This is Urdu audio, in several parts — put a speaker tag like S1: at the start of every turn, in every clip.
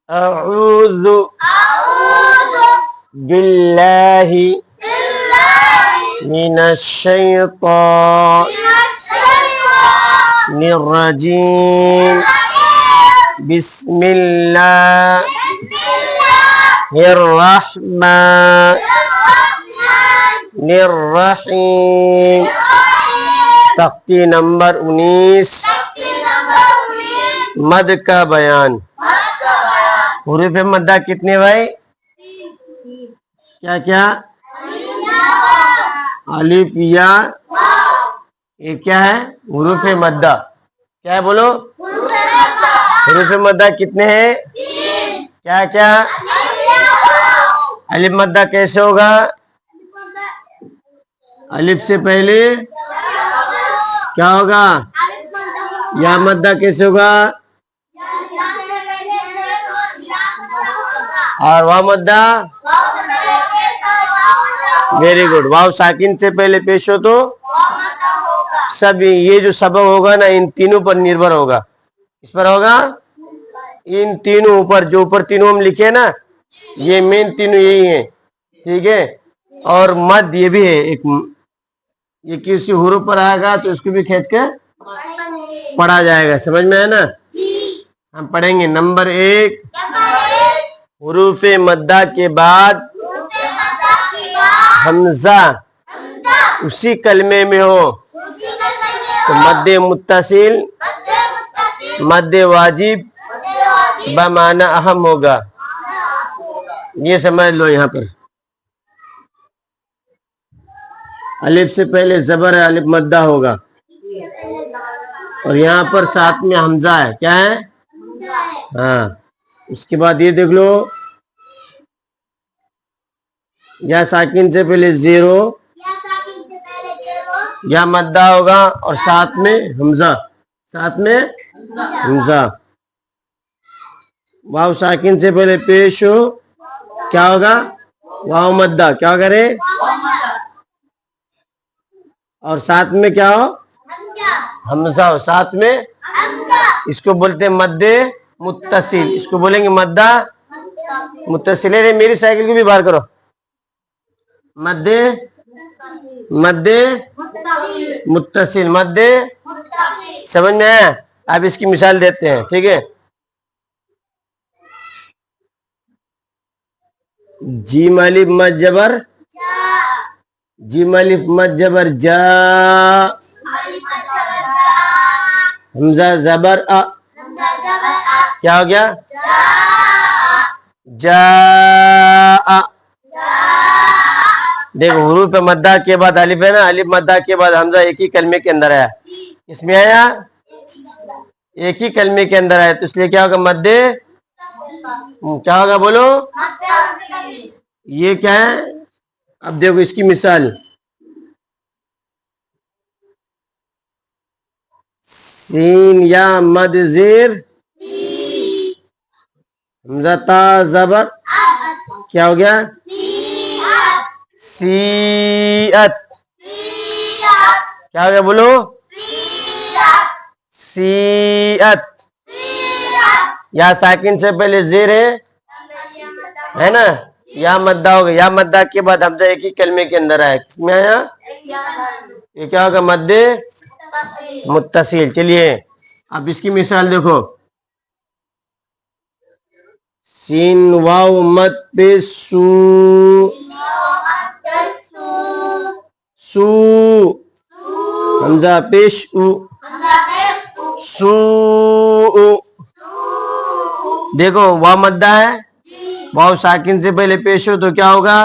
S1: اعوذ باللہ من الشیطان الرجیم بسم اللہ الرحمن الرحیم. تختی نمبر 19 مد کا بیان. حروف مدہ کتنے بھائی؟ کیا کیا؟ الف یا یہ کیا ہے؟ حروف مدہ. کیا ہے بولو؟ حروف مدہ کتنے ہیں؟ کیا کیا؟ الف مدہ کیسے ہوگا؟ الف سے پہلے کیا ہوگا؟ یا مدہ کیسے ہوگا؟ اور واو مدہ؟ Very good. واو ساکن سے پہلے پیش ہو تو سب یہ جو سبب ہوگا نا ان تینوں پر نربھر ہوگا. اس پر ہوگا ان تینوں اوپر. جو اوپر تینوں ہم لکھے نا یہ مین تینوں یہی ہیں. ٹھیک ہے. اور مد یہ بھی ہے ایک. یہ کسی حروف پر آئے گا تو اس کو بھی کھینچ کے پڑھا جائے گا. سمجھ میں ہے نا؟ ہم پڑھیں گے. نمبر 1 حروف مدہ کے بعد حمزہ اسی کلمے میں ہو تو مد متصل مد واجب بمعنی اہم ہوگا. یہ سمجھ لو. یہاں پر الف سے پہلے زبر ہے الف مدہ ہوگا اور یہاں پر ساتھ میں حمزہ ہے. کیا ہے؟ ہاں. اس کے بعد یہ دیکھ لو یا ساکن سے پہلے زیرو یا مدہ ہوگا اور ساتھ میں حمزہ. ساتھ میں حمزہ. واو ساکن سے پہلے پیش ہو کیا ہوگا؟ واو مدہ. کیا کرے؟ اور ساتھ میں کیا ہو؟ حمزہ ہو. ساتھ میں اس کو بولتے ہیں مد متصل. اس کو بولیں گے مدہ متصل. میری سائیکل کو بھی باہر کرو. مد متصل مد. سمجھ میں آیا؟ آپ اس کی مثال دیتے ہیں. ٹھیک ہے. جیم الف مد جبر جیم الف مد جبر جا. حمزہ زبر ا. کیا ہو گیا؟ جا. دیکھو حروف مدہ کے بعد الف ہے نا. الف مدہ کے بعد حمزہ ایک ہی کلمے کے اندر آیا. اس میں آیا ایک ہی کلمے کے اندر آیا تو اس لیے کیا ہوگا؟ مد. کیا ہوگا بولو؟ یہ کیا ہے؟ اب دیکھو اس کی مثال. سین یا مد زیر حمزہ تا زبر. کیا ہو گیا؟ سیئت. کیا ہو گیا بولو؟ سیئت. یا ساکن سے پہلے زیر ہے نا. یا مدہ ہوگا. یا مدہ کے بعد حمزہ ایک ہی کلمے کے اندر آیا. کس میں آیا؟ یہ کیا ہوگا؟ مد متصل. چلیے اب اس کی مثال دیکھو. سین واو مد پیش سو. سو. حمزہ پیش او. سو. دیکھو واو مدہ ہے. واو ساکن سے پہلے پیش ہو تو کیا ہوگا؟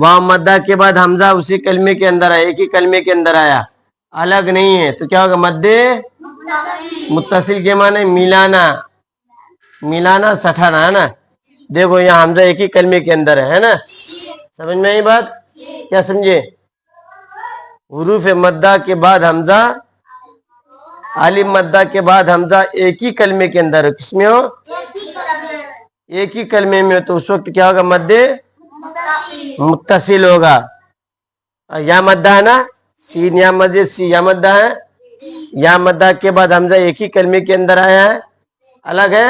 S1: واو مدہ کے بعد حمزہ اسی کلمے کے اندر آیا. ایک ہی کلمے کے اندر آیا. الگ نہیں ہے تو کیا ہوگا؟ مد متصل کے معنی ملانا. ملانا سٹھانا ہے نا. دیکھو یہاں حمزہ ایک ہی کلمے کے اندر ہے نا. سمجھ میں آئی بات؟ کیا سمجھے؟ حروف مدہ کے بعد حمزہ الف مدہ کے بعد حمزہ ایک ہی کلمے کے اندر. کس میں ہو؟ ایک ہی کلمے میں. تو اس وقت کیا ہوگا؟ مد متصل ہوگا. یا مدہ ہے نا. سین یا مزید سی یا مدہ ہے. یا مدہ کے بعد حمزہ ایک ہی کلمے کے اندر آیا ہے. الگ ہے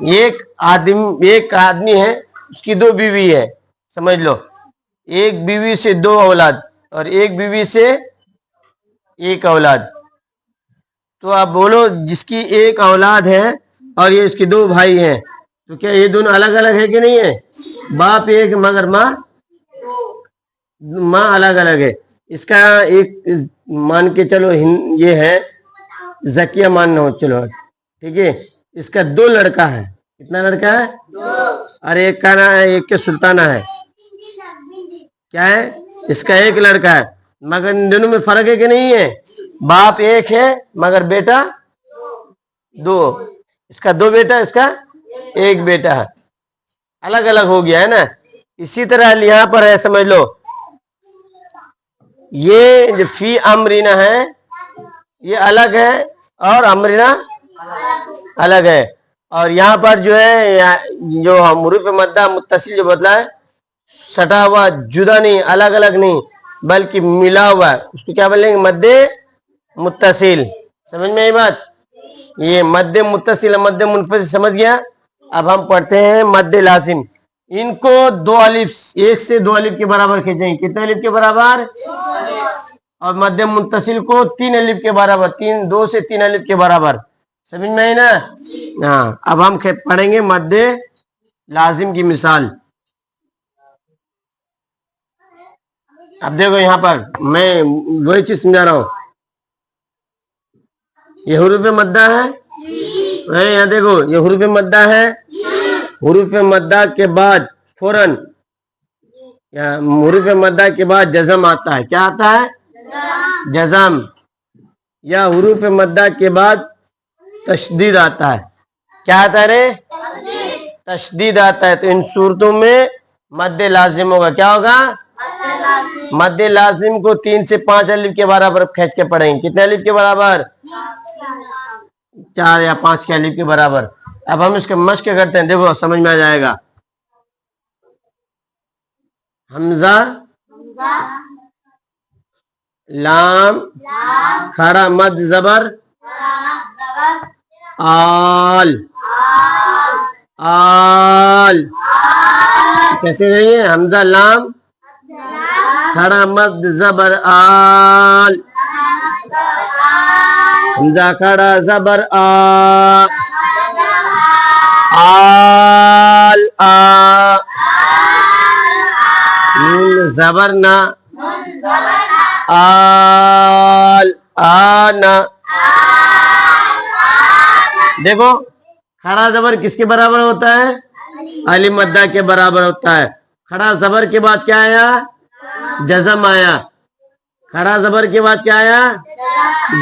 S1: ایک آدمی ہے, اس کی 2 بیوی ہے, سمجھ لو, ایک بیوی سے 2 اولاد اور ایک بیوی سے 1 اولاد. تو آپ بولو جس کی 1 اولاد ہے اور یہ اس کے 2 بھائی ہیں, تو کیا یہ دونوں الگ الگ ہے کہ نہیں ہے؟ باپ ایک مگر ماں الگ الگ ہے. اس کا ایک مان کے چلو یہ ہے زکیہ ماننا ہو, چلو ٹھیک ہے. اس کا 2 لڑکا ہے. کتنا لڑکا ہے؟ 2. اور ایک کا نا ہے, ایک کے سلطانہ ہے. کیا ہے؟ اس کا 1 لڑکا ہے, مگر ان دونوں میں فرق ہے کہ نہیں ہے؟ باپ ایک ہے مگر بیٹا 2. اس کا 2 بیٹا, اس کا 1 بیٹا ہے. الگ الگ ہو گیا ہے نا. اسی طرح یہاں پر ہے, سمجھ لو, یہ جو فی امرینا ہے یہ الگ ہے اور امرینا الگ ہے. اور یہاں پر جو ہے جو حروف مدہ متصل جو بتلا ہے, سٹا ہوا, جدا نہیں, الگ الگ نہیں, بلکہ ملا ہوا ہے, اس کو کیا بولیں گے؟ مد متصل. سمجھ میں یہ بات؟ یہ مد متصل مد منفصل سمجھ گیا. اب ہم پڑھتے ہیں مد لازم. ان کو 2 الف, 1 سے 2 الف کے برابر کھینچیں. کتنے الف کے برابر؟ اور مد متصل کو 3 الف کے برابر, 2 سے 3 الف کے برابر. سمجھ میں آئی نا؟ ہاں. اب ہم پڑھیں گے مد لازم کی مثال. اب دیکھو یہاں پر میں وہی چیز سمجھا رہا ہوں. یہ حروف مدہ ہے, یہاں دیکھو یہ حروف مدہ ہے. حروف مدہ کے بعد فوراً حروف مدہ کے بعد جزم آتا ہے. کیا آتا ہے؟ جزم. یا حروف مدہ کے بعد تشدید آتا ہے. کیا آتا ہے رے؟ تشدید آتا ہے. تو ان صورتوں میں مد لازم ہوگا. کیا ہوگا؟ مد لازم کو 3 سے 5 الف کے برابر کھینچ کے پڑھیں گے. کتنے الف کے برابر؟ 4 یا 5 کے الف کے برابر. اب ہم اس کے مشق کرتے ہیں, دیکھو سمجھ میں آ جائے گا. حمزہ لام کھڑا مد زبر آل. آل کیسے نہیں ہے؟ حمزہ لام کھڑا مد زبر آل. حمزہ کھڑا زبر آ. آل آ. نون زبر نا. آل آنا. دیکھو کھڑا زبر کس کے برابر ہوتا ہے؟ الف مدہ کے برابر ہوتا ہے. کھڑا زبر کے بعد کیا آیا؟ جزم آیا. کھڑا زبر کے بعد کیا آیا؟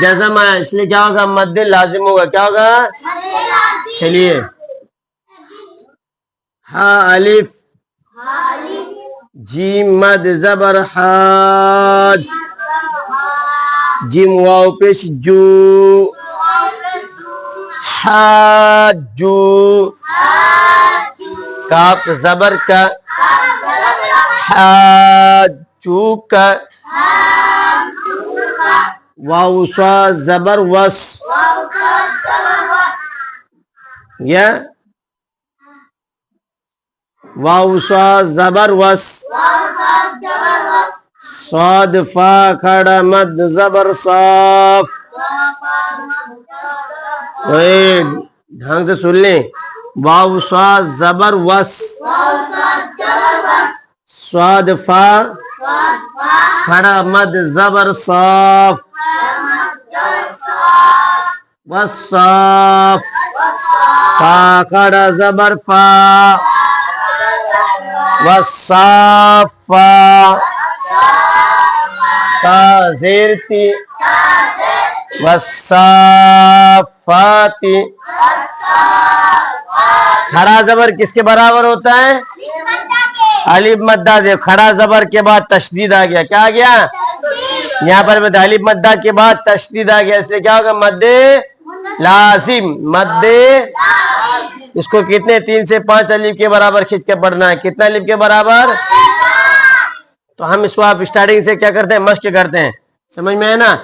S1: جزم آیا. اس لیے کیا ہوگا؟ مد لازم ہوگا. کیا ہوگا؟ چلیے, ہا الف جیم مد زبر حاد. جیم واو پیش جو. حاجو. کاف زبر کا. حاجو کا. واو سا زبر وس. یا واو سا زبر وس. صاد فا کھڑا مد زبر صاف. ڈھنگ سے سن لیں. واو سا زبر وس. صاد فا کھڑا مد زبر صاف. والصاف. فا کھڑا زبر فا. والصافا. تا زیر تی. والصافاتی. کھڑا زبر کس کے برابر ہوتا ہے؟ الف مدہ. دے کھڑا زبر کے بعد تشدید آ گیا. کیا آ گیا؟ یہاں پر الف مدہ کے بعد تشدید آ گیا. اس لیے کیا ہوگا؟ مد لازم. مد اس کو کتنے 3 سے 5 الف کے برابر کھینچ کے پڑھنا ہے. کتنا الف کے برابر؟ تو ہم اس کو آپ اسٹارٹنگ سے کیا کرتے ہیں؟ مشق کرتے ہیں. سمجھ میں ہے نا؟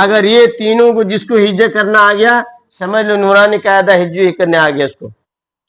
S1: اگر یہ تینوں کو جس کو ہجے کرنا آ گیا, سمجھ لو نورانی قاعدہ ہجے کرنے آ گیا. اس کو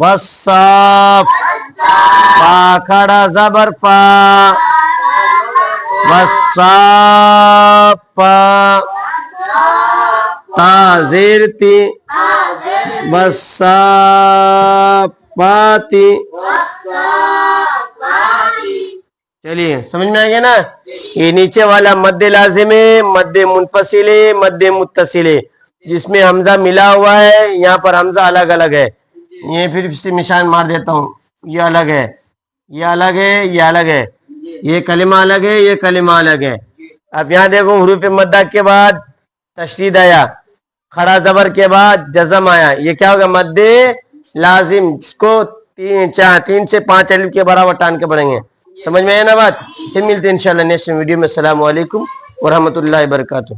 S1: والصاف فا کھڑا زبر فا والصاف تا زیر تی والصافاتی. چلیے سمجھ میں آ گیا نا. یہ نیچے والا مد لازم ہے، مد منفصل ہے، مد متصل ہے. جس میں حمزہ ملا ہوا ہے یہاں پر حمزہ الگ الگ ہے. یہ پھر سے نشان مار دیتا ہوں. یہ الگ ہے، یہ الگ ہے، یہ الگ ہے. یہ کلمہ الگ ہے، یہ کلمہ الگ ہے. اب یہاں دیکھو حروف مدہ کے بعد تشدید آیا، کھڑا زبر کے بعد جزم آیا. یہ کیا ہوگا؟ مد لازم، جس کو 3 سے 5 الف کے برابر ٹان کے پڑھیں گے. سمجھ میں آیا نا بات؟ پھر ملتے ہیں انشاءاللہ نیکسٹ ویڈیو میں. السلام علیکم ورحمۃ اللہ وبرکاتہ.